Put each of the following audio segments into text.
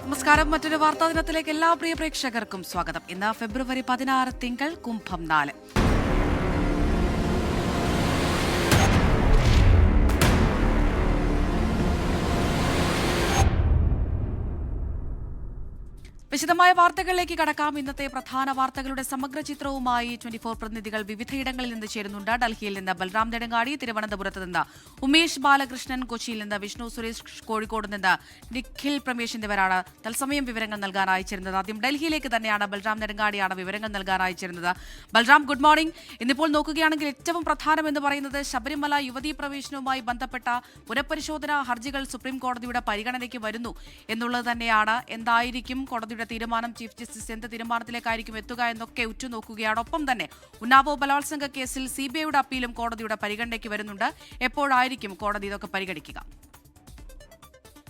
നമസ്കാരം. മറ്റൊരു വാർത്താ ദിനത്തിലേക്ക് എല്ലാ പ്രിയ പ്രേക്ഷകർക്കും സ്വാഗതം. ഇന്ന് ഫെബ്രുവരി 16 തിങ്കൾ, കുംഭം 4. വിശദമായ വാർത്തകളിലേക്ക് കടക്കാം. ഇന്നത്തെ പ്രധാന വാർത്തകളുടെ സമഗ്ര ചിത്രവുമായി 24 പ്രതിനിധികൾ വിവിധയിടങ്ങളിൽ നിന്ന് ചേരുന്നുണ്ട്. ഡൽഹിയിൽ നിന്ന് ബൽറാം നെടുങ്ങാടി, തിരുവനന്തപുരത്ത് നിന്ന് ഉമേഷ് ബാലകൃഷ്ണൻ, കൊച്ചിയിൽ നിന്ന് വിഷ്ണു സുരേഷ്, കോഴിക്കോട് നിന്ന് നിഖിൽ പ്രമേഷ് എന്നിവരാണ് തത്സമയം വിവരങ്ങൾ നൽകാൻ അയച്ചിരുന്നത്. ആദ്യം ഡൽഹിയിലേക്ക് തന്നെയാണ് ബൽറാം നെടുങ്ങാടിയാണ് വിവരങ്ങൾ നൽകാൻ അയച്ചിരുന്നത്. Balram, good morning. ഇന്നിപ്പോൾ നോക്കുകയാണെങ്കിൽ ഏറ്റവും പ്രധാനം എന്ന് പറയുന്നത് ശബരിമല യുവതീ പ്രവേശനവുമായി ബന്ധപ്പെട്ട പുനഃപരിശോധനാ ഹർജികൾ സുപ്രീം കോടതിയുടെ പരിഗണനയ്ക്ക് വരുന്നു എന്നുള്ളത് തന്നെയാണ്. എന്തായിരിക്കും കോടതിയുടെ തീരുമാനം? ചീഫ് ജസ്റ്റിസ് എന്ത് തീരുമാനത്തിലേക്കായിരിക്കും എത്തുക എന്നൊക്കെ ഉറ്റുനോക്കുകയാണ്. ഒപ്പം തന്നെ ഉന്നാവോ ബലാത്സംഗ കേസിൽ CBIയുടെ അപ്പീലും കോടതിയുടെ പരിഗണനയ്ക്ക് വരുന്നുണ്ട്. എപ്പോഴായിരിക്കും കോടതി ഇതൊക്കെ പരിഗണിക്കുക?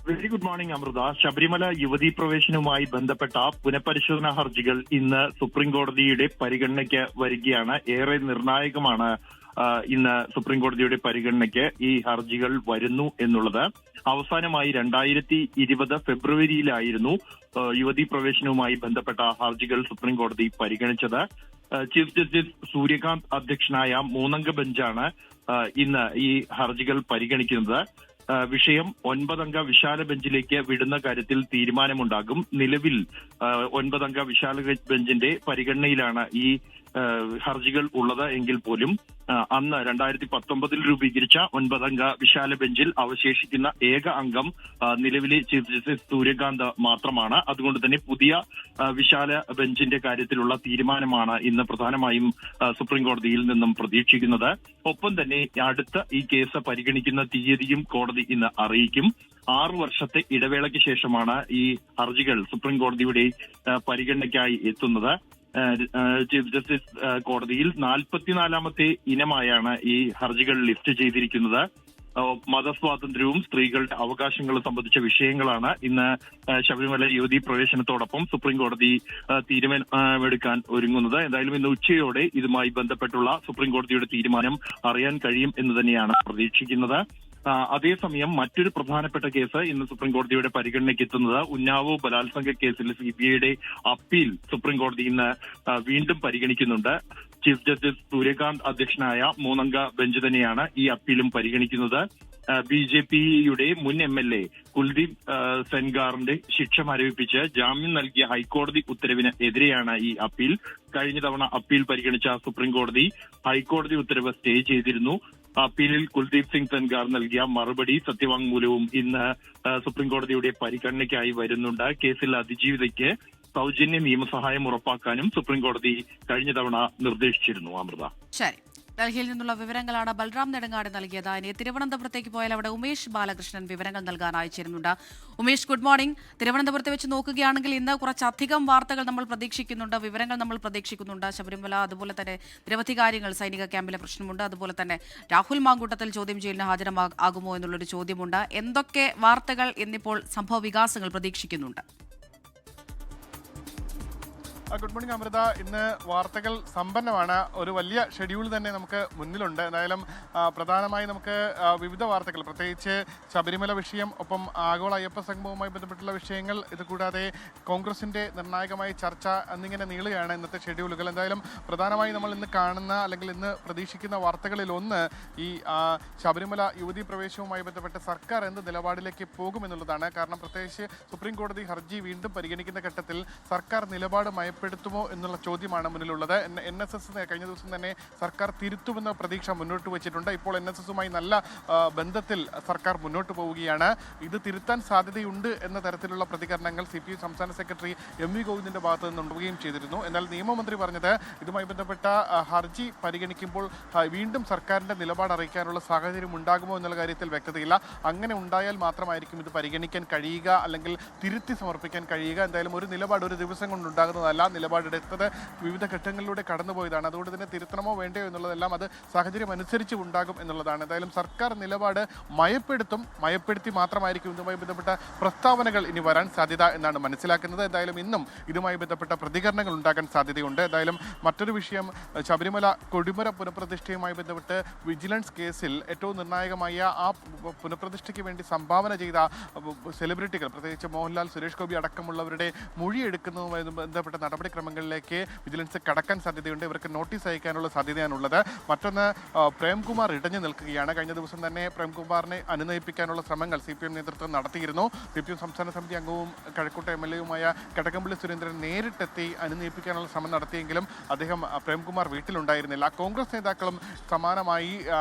Very good morning Amrita. Sabarimala യുവതീ പ്രവേശനവുമായി ബന്ധപ്പെട്ട പുനഃപരിശോധനാ ഹർജികൾ ഇന്ന് സുപ്രീം കോടതിയുടെ പരിഗണനയ്ക്ക് വരികയാണ്. ഏറെ നിർണായകമാണ് ഇന്ന് സുപ്രീം കോടതിയുടെ പരിഗണനയ്ക്ക് ഈ ഹർജികൾ വരുന്നു എന്നുള്ളത്. അവസാനമായി 2020 ഫെബ്രുവരിയിലായിരുന്നു യുവതീ പ്രവേശനവുമായി ബന്ധപ്പെട്ട ഹർജികൾ സുപ്രീം കോടതി പരിഗണിച്ചത്. ചീഫ് ജസ്റ്റിസ് സൂര്യകാന്ത് അധ്യക്ഷനായ 3-അംഗ ബെഞ്ചാണ് ഇന്ന് ഈ ഹർജികൾ പരിഗണിക്കുന്നത്. വിഷയം 9-അംഗ വിശാല ബെഞ്ചിലേക്ക് വിടുന്ന കാര്യത്തിൽ തീരുമാനമുണ്ടാകും. നിലവിൽ 9-അംഗ വിശാല ബെഞ്ചിന്റെ പരിഗണനയിലാണ് ഈ ഹർജികൾ ഉള്ളത് എങ്കിൽ പോലും അന്ന് 2019 രൂപീകരിച്ച 9-അംഗ വിശാല ബെഞ്ചിൽ അവശേഷിക്കുന്ന ഏക അംഗം നിലവിലെ ചീഫ് ജസ്റ്റിസ് സൂര്യകാന്ത് മാത്രമാണ്. അതുകൊണ്ട് തന്നെ പുതിയ വിശാല ബെഞ്ചിന്റെ കാര്യത്തിലുള്ള തീരുമാനമാണ് ഇന്ന് പ്രധാനമായും സുപ്രീം കോടതിയിൽ നിന്നും പ്രതീക്ഷിക്കുന്നത്. ഒപ്പം തന്നെ അടുത്ത ഈ കേസ് പരിഗണിക്കുന്ന തീയതിയും കോടതി ഇന്ന് അറിയിക്കും. 6 വർഷത്തെ ഇടവേളയ്ക്ക് ശേഷമാണ് ഈ ഹർജികൾ സുപ്രീം കോടതിയുടെ പരിഗണനയ്ക്കായി എത്തുന്നത്. ചീഫ് ജസ്റ്റിസ് കോടതിയിൽ 44-ാമത്തെ ഇനമായാണ് ഈ ഹർജികൾ ലിസ്റ്റ് ചെയ്തിരിക്കുന്നത്. മതസ്വാതന്ത്ര്യവും സ്ത്രീകളുടെ അവകാശങ്ങളും സംബന്ധിച്ച വിഷയങ്ങളാണ് ഇന്ന് ശബരിമല യുവതീ പ്രവേശനത്തോടൊപ്പം സുപ്രീം കോടതി തീരുമാനമെടുക്കാൻ ഒരുങ്ങുന്നത്. എന്തായാലും ഇന്ന് ഉച്ചയോടെ ഇതുമായി ബന്ധപ്പെട്ടുള്ള സുപ്രീം കോടതിയുടെ തീരുമാനം അറിയാൻ കഴിയും എന്ന് തന്നെയാണ് പ്രതീക്ഷിക്കുന്നത്. അതേസമയം മറ്റൊരു പ്രധാനപ്പെട്ട കേസ് ഇന്ന് സുപ്രീം കോടതിയുടെ പരിഗണനയ്ക്ക് എത്തുന്നത് ഉന്നാവോ ബലാത്സംഗ കേസിൽ CBIയുടെ അപ്പീൽ സുപ്രീം കോടതി ഇന്ന് വീണ്ടും പരിഗണിക്കുന്നുണ്ട്. ചീഫ് ജസ്റ്റിസ് സൂര്യകാന്ത് അധ്യക്ഷനായ 3-അംഗ ബെഞ്ച് തന്നെയാണ് ഈ അപ്പീലും പരിഗണിക്കുന്നത്. BJPയുടെ മുൻ MLA കുൽദീപ് സെൻഗാറിന്റെ ശിക്ഷ മരവിപ്പിച്ച് ജാമ്യം നൽകിയ ഹൈക്കോടതി ഉത്തരവിന് എതിരെയാണ് ഈ അപ്പീൽ. കഴിഞ്ഞ തവണ അപ്പീൽ പരിഗണിച്ച സുപ്രീം കോടതി ഹൈക്കോടതി ഉത്തരവ് സ്റ്റേ ചെയ്തിരുന്നു. അപ്പീലിൽ കുൽദീപ് സിംഗ് സെൻഗാർ നൽകിയ മറുപടി സത്യവാങ്മൂലവും ഇന്ന് സുപ്രീം കോടതിയുടെ പരിഗണനയ്ക്കായി വരുന്നുണ്ട്. കേസിൽ അതിജീവിതയ്ക്ക് സൗജന്യ നിയമസഹായം ഉറപ്പാക്കാനും സുപ്രീം കോടതി കഴിഞ്ഞ തവണ നിർദ്ദേശിച്ചിരുന്നു. അമൃത, ശരി. ഡൽഹിയിൽ നിന്നുള്ള വിവരങ്ങളാണ് ബൽറാം നെടുങ്ങാടി നൽകിയത്. ഇനി തിരുവനന്തപുരത്തേക്ക് പോയാൽ അവിടെ ഉമേഷ് ബാലകൃഷ്ണൻ വിവരങ്ങൾ നൽകാൻ അയച്ചിരുന്നുണ്ട്. Umesh, good morning. തിരുവനന്തപുരത്ത് വെച്ച് നോക്കുകയാണെങ്കിൽ ഇന്ന് കുറച്ചധികം വാർത്തകൾ നമ്മൾ പ്രതീക്ഷിക്കുന്നുണ്ട്, വിവരങ്ങൾ നമ്മൾ പ്രതീക്ഷിക്കുന്നുണ്ട്. ശബരിമല, അതുപോലെ തന്നെ നിരവധി കാര്യങ്ങൾ, സൈനിക ക്യാമ്പിലെ പ്രശ്നമുണ്ട്. അതുപോലെ തന്നെ രാഹുൽ മാങ്കൂട്ടത്തിൽ ചോദ്യം ചെയ്യലിന് ഹാജരാകുമോ എന്നുള്ളൊരു ചോദ്യമുണ്ട്. എന്തൊക്കെ വാർത്തകൾ എന്നിപ്പോൾ സംഭവ വികാസങ്ങൾ പ്രതീക്ഷിക്കുന്നുണ്ട്? Good morning Amrita. ഇന്ന് വാർത്തകൾ സമ്പന്നമാണ്. ഒരു വലിയ ഷെഡ്യൂൾ തന്നെ നമുക്ക് മുന്നിലുണ്ട്. എന്തായാലും പ്രധാനമായി നമുക്ക് വിവിധ വാർത്തകൾ, പ്രത്യേകിച്ച് ശബരിമല വിഷയം, ഒപ്പം ആഗോള അയ്യപ്പ സംഗമവുമായി ബന്ധപ്പെട്ടുള്ള വിഷയങ്ങൾ, ഇതുകൂടാതെ കോൺഗ്രസിൻ്റെ നിർണായകമായ ചർച്ച എന്നിങ്ങനെ നീളുകയാണ് ഇന്നത്തെ ഷെഡ്യൂളുകൾ. എന്തായാലും പ്രധാനമായി നമ്മൾ ഇന്ന് കാണുന്ന അല്ലെങ്കിൽ ഇന്ന് പ്രതീക്ഷിക്കുന്ന വാർത്തകളിൽ ഒന്ന് ഈ ശബരിമല യുവതീ പ്രവേശനവുമായി ബന്ധപ്പെട്ട് സർക്കാർ എന്ത് നിലപാടിലേക്ക് പോകുമെന്നുള്ളതാണ്. കാരണം പ്രത്യേകിച്ച് സുപ്രീം കോടതി ഹർജി വീണ്ടും പരിഗണിക്കുന്ന ഘട്ടത്തിൽ സർക്കാർ നിലപാട് പ്പെടുത്തുമോ എന്നുള്ള ചോദ്യമാണ് മുന്നിലുള്ളത്. NSS കഴിഞ്ഞ ദിവസം തന്നെ സർക്കാർ തിരുത്തുമെന്ന പ്രതീക്ഷ മുന്നോട്ട് വെച്ചിട്ടുണ്ട്. ഇപ്പോൾ NSSുമായി നല്ല ബന്ധത്തിൽ സർക്കാർ മുന്നോട്ട് പോവുകയാണ്. ഇത് തിരുത്താൻ സാധ്യതയുണ്ട് എന്ന തരത്തിലുള്ള പ്രതികരണങ്ങൾ CPI സംസ്ഥാന സെക്രട്ടറി MV ഗോവിന്ദിന്റെ ഭാഗത്ത് നിന്നുണ്ടാവുകയും ചെയ്തിരുന്നു. എന്നാൽ നിയമമന്ത്രി പറഞ്ഞത് ഇതുമായി ബന്ധപ്പെട്ട ഹർജി പരിഗണിക്കുമ്പോൾ വീണ്ടും സർക്കാരിന്റെ നിലപാട് അറിയിക്കാനുള്ള സാഹചര്യം ഉണ്ടാകുമോ എന്നുള്ള കാര്യത്തിൽ വ്യക്തതയില്ല. അങ്ങനെ ഉണ്ടായാൽ മാത്രമായിരിക്കും ഇത് പരിഗണിക്കാൻ കഴിയുക, അല്ലെങ്കിൽ തിരുത്തി സമർപ്പിക്കാൻ കഴിയുക. എന്തായാലും ഒരു നിലപാട് ഒരു ദിവസം കൊണ്ടുണ്ടാകുന്നതല്ല. നിലപാടെടുത്തത് വിവിധ ഘട്ടങ്ങളിലൂടെ കടന്നുപോയതാണ്. അതുകൊണ്ട് തന്നെ തിരുത്തണമോ വേണ്ടയോ എന്നുള്ളതെല്ലാം അത് സാഹചര്യം അനുസരിച്ച് ഉണ്ടാകും എന്നുള്ളതാണ്. എന്തായാലും സർക്കാർ നിലപാട് മയപ്പെടുത്തി മാത്രമായിരിക്കും ഇതുമായി ബന്ധപ്പെട്ട പ്രസ്താവനകൾ ഇനി വരാൻ സാധ്യത എന്നാണ് മനസ്സിലാക്കുന്നത്. എന്തായാലും ഇന്നും ഇതുമായി ബന്ധപ്പെട്ട പ്രതികരണങ്ങൾ ഉണ്ടാകാൻ സാധ്യതയുണ്ട്. എന്തായാലും മറ്റൊരു വിഷയം, ശബരിമല കൊടിമര പുനഃപ്രതിഷ്ഠയുമായി ബന്ധപ്പെട്ട് വിജിലൻസ് കേസിൽ ഏറ്റവും നിർണായകമായ ആ പുനഃപ്രതിഷ്ഠയ്ക്ക് വേണ്ടി സംഭാവന ചെയ്ത സെലിബ്രിറ്റികൾ, പ്രത്യേകിച്ച് മോഹൻലാൽ, സുരേഷ് ഗോപി അടക്കമുള്ളവരുടെ മൊഴിയെടുക്കുന്നതുമായി ബന്ധപ്പെട്ട നടപടിക്രമങ്ങളിലേക്ക് വിജിലൻസ് കടക്കാൻ സാധ്യതയുണ്ട്. ഇവർക്ക് നോട്ടീസ് അയക്കാനുള്ള സാധ്യതയാണുള്ളത്. മറ്റൊന്ന്, പ്രേംകുമാർ ഇടഞ്ഞു നിൽക്കുകയാണ്. കഴിഞ്ഞ ദിവസം തന്നെ പ്രേംകുമാറിനെ അനുനയിപ്പിക്കാനുള്ള ശ്രമങ്ങൾ CPM നേതൃത്വം നടത്തിയിരുന്നു. CPM സംസ്ഥാന സമിതി അംഗവും കഴക്കൂട്ട MLA-യുമായ കടകംപള്ളി സുരേന്ദ്രൻ നേരിട്ടെത്തി അനുനയിപ്പിക്കാനുള്ള ശ്രമം നടത്തിയെങ്കിലും അദ്ദേഹം പ്രേംകുമാർ വീട്ടിലുണ്ടായിരുന്നില്ല. കോൺഗ്രസ് നേതാക്കളും സമാനമായി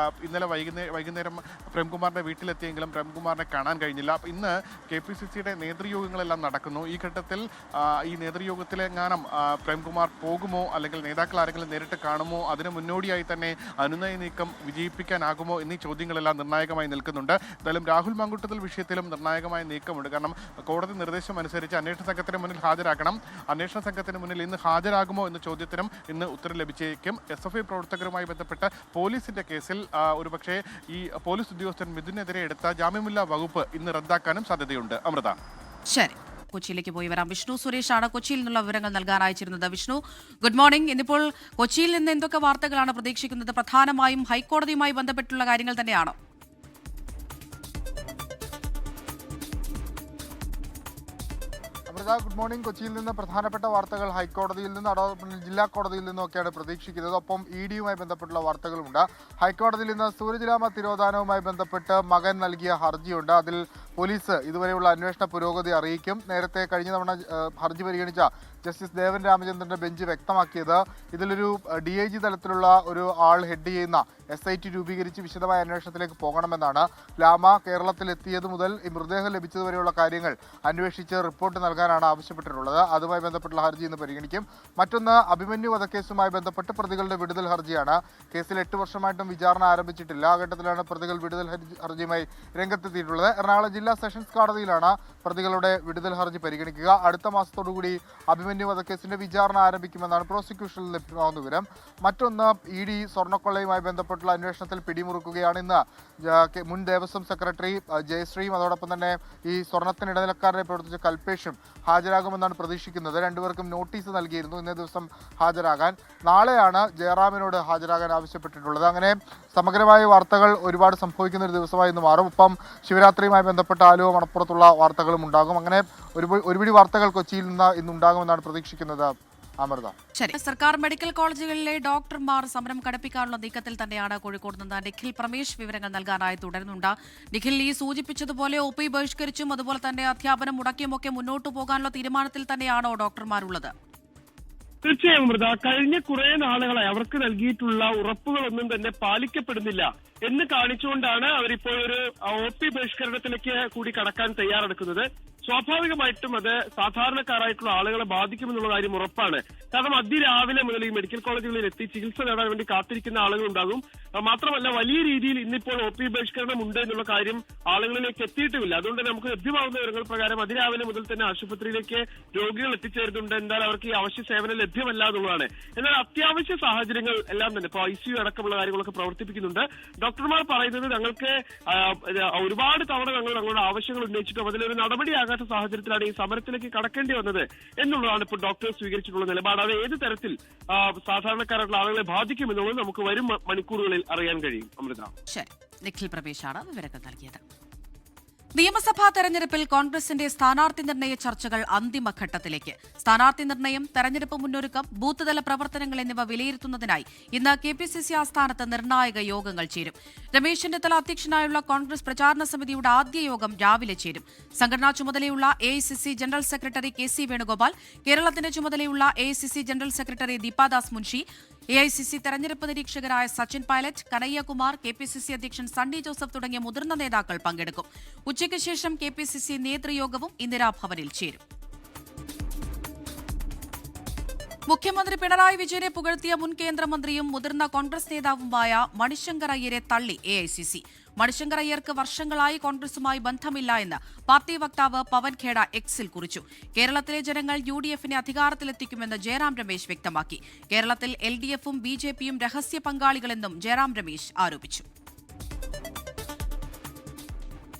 ഇന്നലെ വൈകുന്നേരം പ്രേംകുമാറിന്റെ വീട്ടിലെത്തിയെങ്കിലും പ്രേംകുമാറിനെ കാണാൻ കഴിഞ്ഞില്ല. ഇന്ന് KPCCയുടെ നേതൃയോഗങ്ങളെല്ലാം നടക്കുന്നു. ഈ ഘട്ടത്തിൽ ഈ നേതൃയോഗത്തിലെങ്ങാനും പ്രേംകുമാർ പോകുമോ, അല്ലെങ്കിൽ നേതാക്കൾ ആരെങ്കിലും നേരിട്ട് കാണുമോ, അതിന് മുന്നോടിയായി തന്നെ അനുനയ നീക്കം വിജയിപ്പിക്കാനാകുമോ എന്നീ ചോദ്യങ്ങളെല്ലാം നിർണായകമായി നിൽക്കുന്നുണ്ട്. എന്തായാലും രാഹുൽ മാങ്കൂട്ടത്തിൽ വിഷയത്തിലും നിർണായകമായ നീക്കമുണ്ട്. കാരണം കോടതി നിർദ്ദേശം അനുസരിച്ച് അന്വേഷണ സംഘത്തിന് മുന്നിൽ ഹാജരാക്കണം. അന്വേഷണ സംഘത്തിന് മുന്നിൽ ഇന്ന് ഹാജരാകുമോ എന്ന ചോദ്യത്തിനും ഇന്ന് ഉത്തരം ലഭിച്ചേക്കും. SFI പ്രവർത്തകരുമായി ബന്ധപ്പെട്ട പോലീസിന്റെ കേസിൽ ഒരുപക്ഷെ ഈ പോലീസ് ഉദ്യോഗസ്ഥൻ മിഥുനെതിരെ എടുത്ത ജാമ്യമില്ലാ വകുപ്പ് ഇന്ന് റദ്ദാക്കാനും സാധ്യതയുണ്ട്. അമൃത, ശരി, കൊച്ചിയിലേക്ക് പോയി വരാം. വിഷ്ണു സുരേഷാണ് കൊച്ചിയിൽ നിന്നുള്ള വിവരങ്ങൾ നൽകാൻ അയച്ചിരുന്നത്. Vishnu, good morning. ഇന്നിപ്പോൾ കൊച്ചിയിൽ നിന്ന് എന്തൊക്കെ വാർത്തകളാണ് പ്രതീക്ഷിക്കുന്നത്? പ്രധാനമായും ഹൈക്കോടതിയുമായി ബന്ധപ്പെട്ടുള്ള കാര്യങ്ങൾ തന്നെയാണോ? Good morning. കൊച്ചിയിൽ നിന്ന് പ്രധാനപ്പെട്ട വാർത്തകൾ ഹൈക്കോടതിയിൽ നിന്ന്, അതോടൊപ്പം ജില്ലാ കോടതിയിൽ നിന്നൊക്കെയാണ് പ്രതീക്ഷിക്കുന്നത്. ഒപ്പം ED-യുമായി ബന്ധപ്പെട്ടുള്ള വാർത്തകളുമുണ്ട്. ഹൈക്കോടതിയിൽ നിന്ന് സൂരജ്ലാമ തിരോധാനവുമായി ബന്ധപ്പെട്ട് മകൻ നൽകിയ ഹർജിയുണ്ട്. അതിൽ പോലീസ് ഇതുവരെയുള്ള അന്വേഷണ പുരോഗതി അറിയിക്കും. നേരത്തെ കഴിഞ്ഞ തവണ ഹർജി പരിഗണിച്ച ജസ്റ്റിസ് ദേവൻ രാമചന്ദ്രന്റെ ബെഞ്ച് വ്യക്തമാക്കിയത് ഇതിലൊരു DIG തലത്തിലുള്ള ഒരു ആൾ ഹെഡ് ചെയ്യുന്ന SIT രൂപീകരിച്ച് വിശദമായ അന്വേഷണത്തിലേക്ക് പോകണമെന്നാണ്. ലാമ കേരളത്തിലെത്തിയത് മുതൽ ഈ മൃതദേഹം ലഭിച്ചതുവരെയുള്ള കാര്യങ്ങൾ അന്വേഷിച്ച് റിപ്പോർട്ട് നൽകാനാണ് ആവശ്യപ്പെട്ടിട്ടുള്ളത്. അതുമായി ബന്ധപ്പെട്ടുള്ള ഹർജി ഇന്ന് പരിഗണിക്കും. മറ്റൊന്ന്, അഭിമന്യു വധക്കേസുമായി ബന്ധപ്പെട്ട് പ്രതികളുടെ വിടുതൽ ഹർജിയാണ്. കേസിൽ 8 വർഷമായിട്ടും വിചാരണ ആരംഭിച്ചിട്ടില്ല. ആ ഘട്ടത്തിലാണ് പ്രതികൾ വിടുതൽ ഹർജിയുമായി രംഗത്തെത്തിയിട്ടുള്ളത്. എറണാകുളം ജില്ലാ സെഷൻസ് കോടതിയിലാണ് പ്രതികളുടെ വിടുതൽ ഹർജി പരിഗണിക്കുക. അടുത്ത മാസത്തോടുകൂടി അഭിമന്യു വധക്കേസിന്റെ വിചാരണ ആരംഭിക്കുമെന്നാണ് പ്രോസിക്യൂഷനിൽ ലഭ്യമാകുന്ന വിവരം. മറ്റൊന്ന്, ED സ്വർണ്ണക്കൊള്ളയുമായി ബന്ധപ്പെട്ടുള്ള അന്വേഷണത്തിൽ പിടിമുറുക്കുകയാണ്. ഇന്ന് മുൻ ദേവസ്വം സെക്രട്ടറി ജയശ്രീയും അതോടൊപ്പം തന്നെ ഈ സ്വർണ്ണത്തിന് ഇടനിലക്കാരനെ പ്രവർത്തിച്ച കൽപേഷും ഹാജരാകുമെന്നാണ് പ്രതീക്ഷിക്കുന്നത്. രണ്ടുപേർക്കും നോട്ടീസ് നൽകിയിരുന്നു ഇന്നേ ദിവസം ഹാജരാകാൻ. നാളെയാണ് ജയറാമിനോട് ഹാജരാകാൻ ആവശ്യപ്പെട്ടിട്ടുള്ളത്. അങ്ങനെ സമഗ്രമായ വാർത്തകൾ ഒരുപാട് സംഭവിക്കുന്ന ഒരു ദിവസമായി ഇന്ന് മാറും. ഒപ്പം ശിവരാത്രിയുമായി ബന്ധപ്പെട്ട ആലുവ മണപ്പുറത്തുള്ള വാർത്തകളും ഉണ്ടാകും. അങ്ങനെ ഒരുപിടി വാർത്തകൾ കൊച്ചിയിൽ നിന്ന് ഇന്നുണ്ടാകുമെന്നാണ് പ്രതീക്ഷിക്കുന്നത്. അമൃത, ശരി. സർക്കാർ മെഡിക്കൽ കോളേജുകളിലെ ഡോക്ടർമാർ സമരം കടുപ്പിക്കാനുള്ള നീക്കത്തിൽ തന്നെയാണ് കോഴിക്കോട് നിന്ന് നിഖിൽ പ്രമേഷ് വിവരങ്ങൾ നൽകാനായി തുടരുന്നുണ്ട്. നിഖിൽ, ഈ സൂചിപ്പിച്ചതുപോലെ OP ബഹിഷ്കരിച്ചും അതുപോലെ തന്നെ അധ്യാപനം മുടക്കിയുമൊക്കെ മുന്നോട്ട് പോകാനുള്ള തീരുമാനത്തിൽ തന്നെയാണോ ഡോക്ടർമാരുള്ളത്? തീർച്ചയായും അമൃത, കഴിഞ്ഞ കുറെ നാളുകളായി അവർക്ക് നൽകിയിട്ടുള്ള ഉറപ്പുകളൊന്നും തന്നെ പാലിക്കപ്പെടുന്നില്ല എന്ന് കാണിച്ചുകൊണ്ടാണ് അവരിപ്പോൾ ഒരു OP ബഹിഷ്കരണത്തിലേക്ക് കൂടി കടക്കാൻ തയ്യാറെടുക്കുന്നത്. സ്വാഭാവികമായിട്ടും അത് സാധാരണക്കാരായിട്ടുള്ള ആളുകളെ ബാധിക്കുമെന്നുള്ള കാര്യം ഉറപ്പാണ്. കാരണം അതിരാവിലെ മുതൽ ഈ മെഡിക്കൽ കോളേജുകളിൽ എത്തി ചികിത്സ നേടാൻ വേണ്ടി കാത്തിരിക്കുന്ന ആളുകളുണ്ടാകും. മാത്രമല്ല, വലിയ രീതിയിൽ ഇന്നിപ്പോൾ OP ബഹിഷ്കരണം ഉണ്ട് എന്നുള്ള കാര്യം ആളുകളിലേക്ക് എത്തിയിട്ടുമില്ല. അതുകൊണ്ട് നമുക്ക് ലഭ്യമാകുന്ന വിവരങ്ങൾ പ്രകാരം അതിരാവിലെ മുതൽ തന്നെ ആശുപത്രിയിലേക്ക് രോഗികൾ എത്തിച്ചേരുന്നുണ്ട്. എന്നാൽ അവർക്ക് ഈ അവശ്യ സേവനം ലഭ്യമല്ല എന്നുള്ളതാണ്. എന്നാൽ അത്യാവശ്യ സാഹചര്യങ്ങൾ എല്ലാം തന്നെ ഇപ്പോൾ ICU അടക്കമുള്ള കാര്യങ്ങളൊക്കെ പ്രവർത്തിപ്പിക്കുന്നുണ്ട്. ഡോക്ടർമാർ പറയുന്നത് ഞങ്ങൾക്ക് ഒരുപാട് തവണ ഞങ്ങളുടെ ആവശ്യങ്ങൾ ഉന്നയിച്ചിട്ടും അതിലൊരു നടപടിയാകാത്ത സാഹചര്യത്തിലാണ് ഈ സമരത്തിലേക്ക് കടക്കേണ്ടി വന്നത് എന്നുള്ളതാണ് ഇപ്പോൾ ഡോക്ടേഴ്സ് സ്വീകരിച്ചിട്ടുള്ള നിലപാട്. അത് ഏത് തരത്തിൽ സാധാരണക്കാരായിട്ടുള്ള ആളുകളെ ബാധിക്കുമെന്നുള്ളത് നമുക്ക് വരും മണിക്കൂറുകളിൽ അറിയാൻ കഴിയും. അമൃത, ശരി. നിഖിൽ പ്രമേഷാണ് വിവരങ്ങൾ നൽകിയത്. നിയമസഭാ തെരഞ്ഞെടുപ്പിൽ കോൺഗ്രസിന്റെ സ്ഥാനാർത്ഥി നിർണയ ചർച്ചകൾ അന്തിമഘട്ടത്തിലേക്ക്. സ്ഥാനാർത്ഥി നിർണയം, തെരഞ്ഞെടുപ്പ് മുന്നൊരുക്കം, ബൂത്ത് തല പ്രവർത്തനങ്ങൾ എന്നിവ വിലയിരുത്തുന്നതിനായി ഇന്ന് KPCC ആസ്ഥാനത്ത് നിർണായക യോഗങ്ങൾ ചേരും. രമേശ് ചെന്നിത്തല അധ്യക്ഷനായുള്ള കോൺഗ്രസ് പ്രചാരണ സമിതിയുടെ ആദ്യ യോഗം രാവിലെ ചേരും. സംഘടനാ ചുമതലയുള്ള AICC general secretary KC Venugopal, കേരളത്തിന്റെ ചുമതലയുള്ള AICC general secretary Deepa Das Munshi, AICC തെരഞ്ഞെടുപ്പ് നിരീക്ഷകരായ സച്ചിൻ പൈലറ്റ്, കനയ്യകുമാർ, KPCC അധ്യക്ഷൻ സണ്ണി ജോസഫ് തുടങ്ങിയ മുതിർന്ന നേതാക്കൾ പങ്കെടുക്കും. ഉച്ചയ്ക്ക് ശേഷം KPCC നേതൃയോഗവും ഇന്ദിരാഭവനിൽ ചേരും. മുഖ്യമന്ത്രി പിണറായി വിജയനെ പുകഴ്ത്തിയ മുൻ കേന്ദ്രമന്ത്രിയും മുതിർന്ന കോൺഗ്രസ് നേതാവുമായ മണിശങ്കർ അയ്യരെ തള്ളി AICC. മണിശങ്കർ അയ്യർക്ക് വർഷങ്ങളായി കോൺഗ്രസുമായി ബന്ധമില്ല എന്ന് പാർട്ടി വക്താവ് പവൻ ഖേഡ എക്സിൽ കുറിച്ചു. കേരളത്തിലെ ജനങ്ങൾ UDF-നെ അധികാരത്തിലെത്തിക്കുമെന്ന് ജയറാം രമേശ് വ്യക്തമാക്കി. കേരളത്തിൽ LDF-ഉം BJP-യും രഹസ്യ പങ്കാളികളെന്നും ജയറാം രമേശ് ആരോപിച്ചു.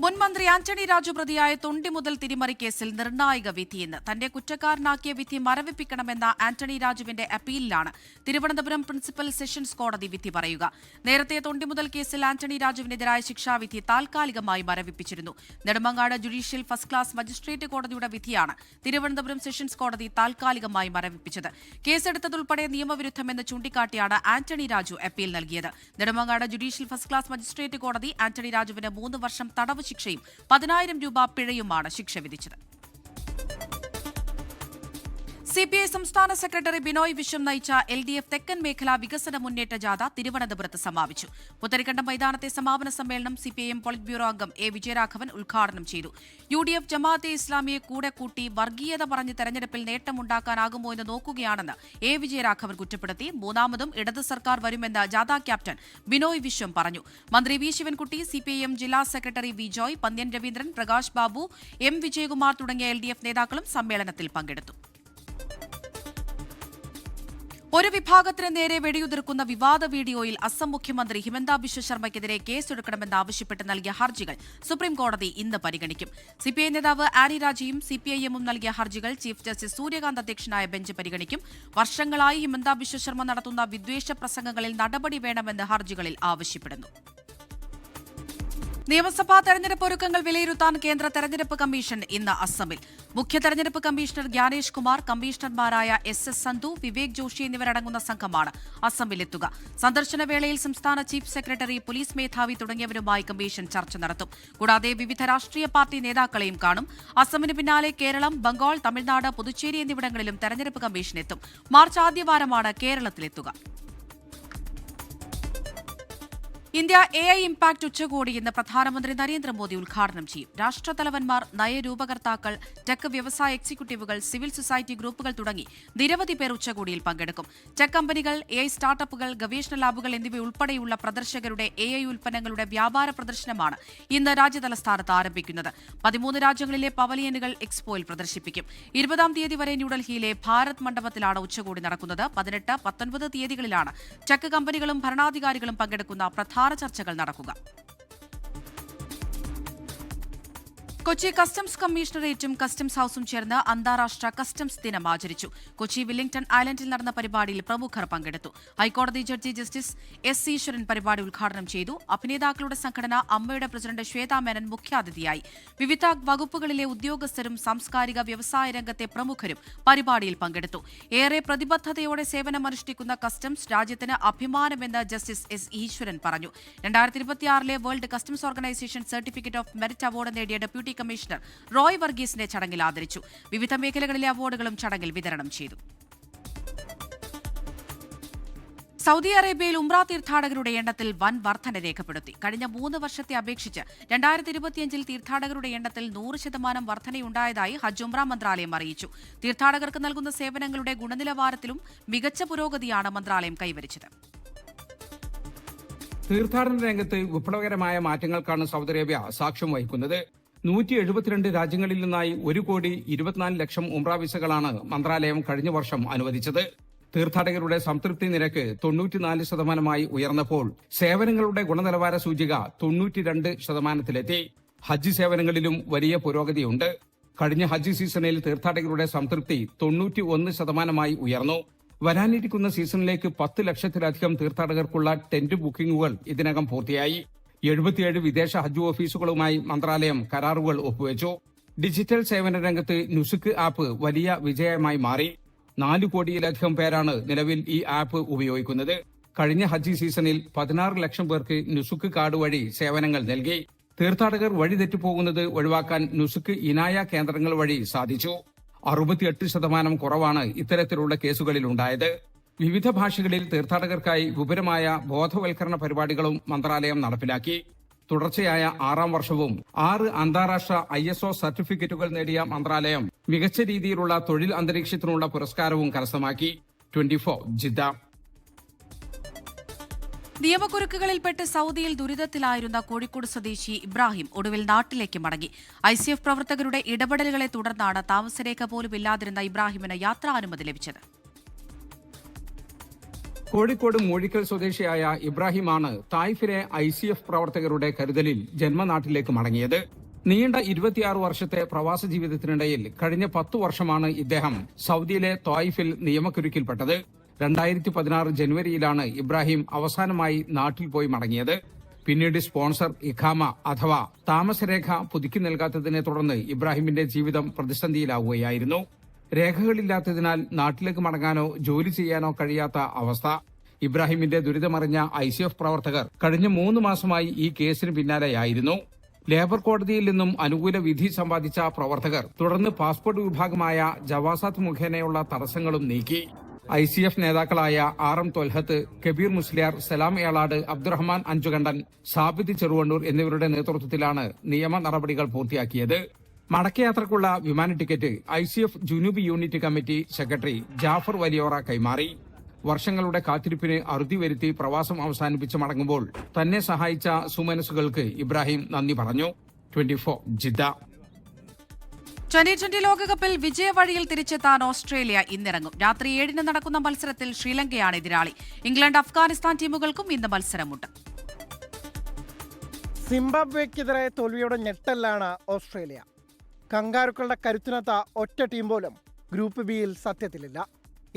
മുൻമന്ത്രി ആന്റണി രാജു പ്രതിയായ തൊണ്ടി മുതൽ തിരിമറി കേസിൽ നിർണായക വിധിയെന്ന്. തന്നെ കുറ്റക്കാരനാക്കിയ വിധി മരവിപ്പിക്കണമെന്ന ആന്റണി രാജുവിന്റെ അപ്പീലിലാണ് തിരുവനന്തപുരം പ്രിൻസിപ്പൽ സെഷൻസ് കോടതി വിധി പറയുക. നേരത്തെ തൊണ്ടി മുതൽ കേസിൽ ആന്റണി രാജുവിനെതിരായ ശിക്ഷാവിധി താൽക്കാലികമായി മരവിപ്പിച്ചിരുന്നു. Nedumangad judicial first class magistrate കോടതിയുടെ വിധിയാണ് തിരുവനന്തപുരം സെഷൻസ് കോടതി താൽക്കാലികമായി മരവിപ്പിച്ചത്. കേസെടുത്തതുൾപ്പെടെ നിയമവിരുദ്ധമെന്ന് ചൂണ്ടിക്കാട്ടിയാണ് ആന്റണി രാജു അപ്പീൽ നൽകിയത്. Nedumangad judicial first class magistrate കോടതി ആന്റണി രാജുവിന് 3 വർഷം തടവ് ശിക്ഷയും 10,000 രൂപ പിഴയുമാണ് ശിക്ഷ വിധിച്ചത്. CPI സംസ്ഥാന സെക്രട്ടറി ബിനോയ് വിശ്വം നയിച്ച LDF തെക്കൻ മേഖലാ വികസന മുന്നേറ്റ ജാഥ തിരുവനന്തപുരത്ത് സമാപിച്ചു. പുത്തരിക്കണ്ടം മൈതാനത്തെ സമാപന സമ്മേളനം CPIM പോളിറ്റ് ബ്യൂറോ അംഗം A. വിജയരാഘവൻ ഉദ്ഘാടനം ചെയ്തു. UDF ജമാഅത്തെ ഇസ്ലാമിയെ കൂടെ കൂട്ടി വർഗീയത പറഞ്ഞ് തെരഞ്ഞെടുപ്പിൽ നേട്ടമുണ്ടാക്കാനാകുമോ എന്ന് നോക്കുകയാണെന്ന് A. വിജയരാഘവൻ കുറ്റപ്പെടുത്തി. മൂന്നാമതും ഇടത് സർക്കാർ വരുമെന്ന് ജാഥ ക്യാപ്റ്റൻ ബിനോയ് വിശ്വം പറഞ്ഞു. മന്ത്രി V. ശിവൻകുട്ടി, CPIM ജില്ലാ secretary V. Joy, Pannyan Raveendran, Prakash Babu, M. Vijayakumar തുടങ്ങിയ LDF നേതാക്കളും സമ്മേളനത്തിൽ പങ്കെടുത്തു. ഒരു വിഭാഗത്തിന് നേരെ വെടിയുതിർക്കുന്ന വിവാദ വീഡിയോയിൽ അസം മുഖ്യമന്ത്രി ഹിമന്ത ബിശ്വ ശർമ്മയ്ക്കെതിരെ കേസെടുക്കണമെന്നാവശ്യപ്പെട്ട് നൽകിയ ഹർജികൾ സുപ്രീംകോടതി ഇന്ന് പരിഗണിക്കും. CPI നേതാവ് ആനി രാജയും CPIM-ഉം നൽകിയ ഹർജികൾ ചീഫ് ജസ്റ്റിസ് സൂര്യകാന്ത് അധ്യക്ഷനായ ബെഞ്ച് പരിഗണിക്കും. വർഷങ്ങളായി ഹിമന്ത ബിശ്വ ശർമ്മ നടത്തുന്ന വിദ്വേഷ പ്രസംഗങ്ങളിൽ നടപടി വേണമെന്ന് ഹർജികളിൽ ആവശ്യപ്പെടുന്നു. നിയമസഭാ തെരഞ്ഞെടുപ്പ് ഒരുക്കങ്ങൾ വിലയിരുത്താൻ കേന്ദ്ര തെരഞ്ഞെടുപ്പ് കമ്മീഷൻ ഇന്ന് അസമിൽ. മുഖ്യ തെരഞ്ഞെടുപ്പ് കമ്മീഷണർ ജ്ഞാനേഷ് കുമാർ, കമ്മീഷണർമാരായ SS സന്ധു, വിവേക് ജോഷി എന്നിവരടങ്ങുന്ന സംഘമാണ് അസമിലെത്തുക. സന്ദർശന വേളയിൽ സംസ്ഥാന ചീഫ് സെക്രട്ടറി, പോലീസ് മേധാവി തുടങ്ങിയവരുമായി കമ്മീഷൻ ചർച്ച നടത്തും. കൂടാതെ വിവിധ രാഷ്ട്രീയ പാർട്ടി നേതാക്കളെയും കാണും. അസമിന് പിന്നാലെ കേരളം, ബംഗാൾ, തമിഴ്നാട്, പുതുച്ചേരി എന്നിവിടങ്ങളിലും തെരഞ്ഞെടുപ്പ് കമ്മീഷൻ എത്തും. മാർച്ച് ആദ്യവാരമാണ് കേരളത്തിലെത്തുക. ഇന്ത്യ AI ഇംപാക്ട് ഉച്ചകോടി ഇന്ന് പ്രധാനമന്ത്രി നരേന്ദ്രമോദി ഉദ്ഘാടനം ചെയ്യും. രാഷ്ട്രതലവന്മാർ, നയരൂപകർത്താക്കൾ, ടെക് വ്യവസായ എക്സിക്യൂട്ടീവുകൾ, സിവിൽ സൊസൈറ്റി ഗ്രൂപ്പുകൾ തുടങ്ങി നിരവധി പേർ ഉച്ചകോടിയിൽ പങ്കെടുക്കും. ടെക് കമ്പനികൾ, AI സ്റ്റാർട്ടപ്പുകൾ, ഗവേഷണ ലാബുകൾ എന്നിവയുൾപ്പെടെയുള്ള പ്രദർശകരുടെ AI ഉൽപ്പന്നങ്ങളുടെ വ്യാപാര പ്രദർശനമാണ് ഇന്ന് രാജ്യതലസ്ഥാനത്ത് ആരംഭിക്കുന്നത്. 13 രാജ്യങ്ങളിലെ പവലിയനുകൾ എക്സ്പോയിൽ പ്രദർശിപ്പിക്കും. 20-ാം തീയതി വരെ ന്യൂഡൽഹിയിലെ ഭാരത് മണ്ഡപത്തിലാണ് ഉച്ചകോടി നടക്കുന്നത്. 18, 19 തീയതികളിലാണ് ടെക് കമ്പനികളും ഭരണാധികാരികളും പങ്കെടുക്കുന്ന പ്രധാന ചർച്ചകൾ നടക്കുക. കൊച്ചി കസ്റ്റംസ് കമ്മീഷണറേറ്റും കസ്റ്റംസ് ഹൌസും ചേർന്ന് അന്താരാഷ്ട്ര കസ്റ്റംസ് ദിനം ആചരിച്ചു. കൊച്ചി വില്ലിംഗ്ടൺ ഐലൻഡിൽ നടന്ന പരിപാടിയിൽ പ്രമുഖർ പങ്കെടുത്തു. ഹൈക്കോടതി ജഡ്ജി ജസ്റ്റിസ് S. ഈശ്വരൻ പരിപാടി ഉദ്ഘാടനം ചെയ്തു. അഭിനേതാക്കളുടെ സംഘടന അമ്മയുടെ പ്രസിഡന്റ് ശ്വേതാ മേനൻ മുഖ്യാതിഥിയായി. വിവിധ വകുപ്പുകളിലെ ഉദ്യോഗസ്ഥരും സാംസ്കാരിക വ്യവസായ രംഗത്തെ പ്രമുഖരും പരിപാടിയിൽ പങ്കെടുത്തു. ഏറെ പ്രതിബദ്ധതയോടെ സേവനമനുഷ്ഠിക്കുന്ന കസ്റ്റംസ് രാജ്യത്തിന് അഭിമാനമെന്ന് ജസ്റ്റിസ് S. ഈശ്വരൻ പറഞ്ഞു. 2026 world customs organisation certificate of merit award നേടിയ ഡെപ്യൂട്ടി കമ്മീഷണർ റോയ് വർഗീസിനെ ചടങ്ങിൽ ആദരിച്ചു. വിവിധ മേഖലകളിലെ അവാർഡുകളും ചടങ്ങിൽ വിതരണം ചെയ്തു. സൗദി അറേബ്യയിൽ ഉംറ തീർത്ഥാടകരുടെ എണ്ണത്തിൽ വൻ വർധന രേഖപ്പെടുത്തി. കഴിഞ്ഞ 3 വർഷത്തെ അപേക്ഷിച്ച് 2025 തീർത്ഥാടകരുടെ എണ്ണത്തിൽ 100% വർധനയുണ്ടായതായി ഹജ്ജ് ഉംറ മന്ത്രാലയം അറിയിച്ചു. തീർത്ഥാടകർക്ക് നൽകുന്ന സേവനങ്ങളുടെ ഗുണനിലവാരത്തിലും മികച്ച പുരോഗതിയാണ് മന്ത്രാലയം കൈവരിച്ചത്. തീർത്ഥാടന രംഗത്ത് വിപ്ലവകരമായ മാറ്റങ്ങൾക്കാണ് സൗദി അറേബ്യ സാക്ഷ്യം വഹിക്കുന്നത്. 172 രാജ്യങ്ങളിൽ നിന്നായി 1,24,00,000 ഉംറ വിസകളാണ് മന്ത്രാലയം കഴിഞ്ഞ വർഷം അനുവദിച്ചത്. തീർത്ഥാടകരുടെ സംതൃപ്തി നിരക്ക് 94% ഉയർന്നപ്പോൾ സേവനങ്ങളുടെ ഗുണനിലവാര സൂചിക 92%. ഹജ്ജ് സേവനങ്ങളിലും വലിയ പുരോഗതിയുണ്ട്. കഴിഞ്ഞ ഹജ്ജ് സീസണിൽ തീർത്ഥാടകരുടെ സംതൃപ്തി 91% ഉയർന്നു. വരാനിരിക്കുന്ന സീസണിലേക്ക് 10 ലക്ഷത്തിലധികം തീർത്ഥാടകർക്കുള്ള ടെന്റ് ബുക്കിംഗുകൾ ഇതിനകം പൂർത്തിയായി. 77 വിദേശ ഹജ്ജ് ഓഫീസുകളുമായി മന്ത്രാലയം കരാറുകൾ ഒപ്പുവെച്ചു. ഡിജിറ്റൽ സേവന രംഗത്ത് നുസുക്ക് ആപ്പ് വലിയ വിജയമായി മാറി. 4 കോടിയിലധികം പേരാണ് നിലവിൽ ഈ ആപ്പ് ഉപയോഗിക്കുന്നത്. കഴിഞ്ഞ ഹജ്ജ് സീസണിൽ 16 ലക്ഷം പേർക്ക് നുസുക്ക് കാർഡ് വഴി സേവനങ്ങൾ നൽകി. തീർത്ഥാടകർ വഴിതെറ്റിപ്പോകുന്നത് ഒഴിവാക്കാൻ നുസുക്ക് ഇനായ കേന്ദ്രങ്ങൾ വഴി സാധിച്ചു. 68% കുറവാണ് ഇത്തരത്തിലുള്ള കേസുകളിലുണ്ടായത്. വിവിധ ഭാഷകളിൽ തീർത്ഥാടകർക്കായി വിപുലമായ ബോധവൽക്കരണ പരിപാടികളും മന്ത്രാലയം നടപ്പിലാക്കി. തുടർച്ചയായ 6ാം വർഷവും 6 അന്താരാഷ്ട്ര ISO സർട്ടിഫിക്കറ്റുകൾ നേടിയ മന്ത്രാലയം മികച്ച രീതിയിലുള്ള തൊഴിൽ അന്തരീക്ഷത്തിനുള്ള പുരസ്കാരവും കരസ്ഥമാക്കി. 24 ജിദ്ദ. നിയമക്കുരുക്കുകളിൽപ്പെട്ട് സൗദിയിൽ ദുരിതത്തിലായിരുന്ന കോഴിക്കോട് സ്വദേശി ഇബ്രാഹിം ഒടുവിൽ നാട്ടിലേക്ക് മടങ്ങി. ICF പ്രവർത്തകരുടെ ഇടപെടലുകളെ തുടർന്നാണ് താമസരേഖ പോലും ഇല്ലാതിരുന്ന ഇബ്രാഹിമിന് യാത്രാനുമതി ലഭിച്ചത്. കോഴിക്കോട് മൂഴിക്കൽ സ്വദേശിയായ ഇബ്രാഹിമാണ് തായിഫിലെ ICF പ്രവർത്തകരുടെ കരുതലിൽ ജന്മനാട്ടിലേക്ക് മടങ്ങിയത്. നീണ്ട 26 വർഷത്തെ പ്രവാസ ജീവിതത്തിനിടയിൽ കഴിഞ്ഞ 10 വർഷമാണ് ഇദ്ദേഹം സൗദിയിലെ തായിഫിൽ നിയമക്കുരുക്കിൽപ്പെട്ടത്. 2016 ജനുവരിയിലാണ് ഇബ്രാഹിം അവസാനമായി നാട്ടിൽ പോയി മടങ്ങിയത്. പിന്നീട് സ്പോൺസർ ഇഖാമ അഥവാ താമസരേഖ പുതുക്കി നൽകാത്തതിനെ തുടർന്ന് ഇബ്രാഹിമിന്റെ ജീവിതം പ്രതിസന്ധിയിലാവുകയായിരുന്നു. രേഖകളില്ലാത്തതിനാൽ നാട്ടിലേക്ക് മടങ്ങാനോ ജോലി ചെയ്യാനോ കഴിയാത്ത അവസ്ഥ. ഇബ്രാഹിമിന്റെ ദുരിതമറിഞ്ഞ ICF പ്രവർത്തകർ കഴിഞ്ഞ 3 മാസമായി ഈ കേസിന് പിന്നാലെയായിരുന്നു. ലേബർ കോടതിയിൽ നിന്നും അനുകൂല വിധി സമ്പാദിച്ച പ്രവർത്തകർ തുടർന്ന് പാസ്പോർട്ട് വിഭാഗമായ ജവാസാത്ത് മുഖേനയുള്ള തടസ്സങ്ങളും നീക്കി. ICF നേതാക്കളായ RM തൊൽഹത്ത്, കബീർ മുസ്ലിയാർ, സലാം ഏളാട്, അബ്ദുറഹ്മാൻ അഞ്ചുകണ്ടൻ, സാബിത്ത് ചെറുവണ്ണൂർ എന്നിവരുടെ നേതൃത്വത്തിലാണ് നിയമ നടപടികൾ പൂർത്തിയാക്കിയത്. മടക്കയാത്രക്കുള്ള വിമാന ticket ICF Junoob unit committee secretary Jafar Valiyora കൈമാറി. വർഷങ്ങളുടെ കാത്തിരിപ്പിന് അറുതി വരുത്തി പ്രവാസം അവസാനിപ്പിച്ച് മടങ്ങുമ്പോൾ തന്നെ സഹായിച്ച സുമനസുകൾക്ക് ഇബ്രാഹിം നന്ദി പറഞ്ഞു. 24 ജിദ്ദ. 2020 ലോകകപ്പിൽ വിജയവഴിയിൽ തിരിച്ചെത്താൻ ഓസ്ട്രേലിയ ഇന്നിറങ്ങും. രാത്രി 7-ന് നടക്കുന്ന മത്സരത്തിൽ ശ്രീലങ്കയാണ് എതിരാളി. ഇംഗ്ലണ്ട്, അഫ്ഗാനിസ്ഥാൻ ടീമുകൾക്കും ഇന്ന് മത്സരമുണ്ട്. സിംബാബ്വേക്കെതിരായ തോൽവിയുടെ ഞെട്ടലാണ് ഓസ്ട്രേലിയ. കങ്കാരുക്കളുടെ കരുത്തിനൊത്ത ഒറ്റ ടീം പോലും ഗ്രൂപ്പ് ബിയിൽ സത്യത്തിലില്ല.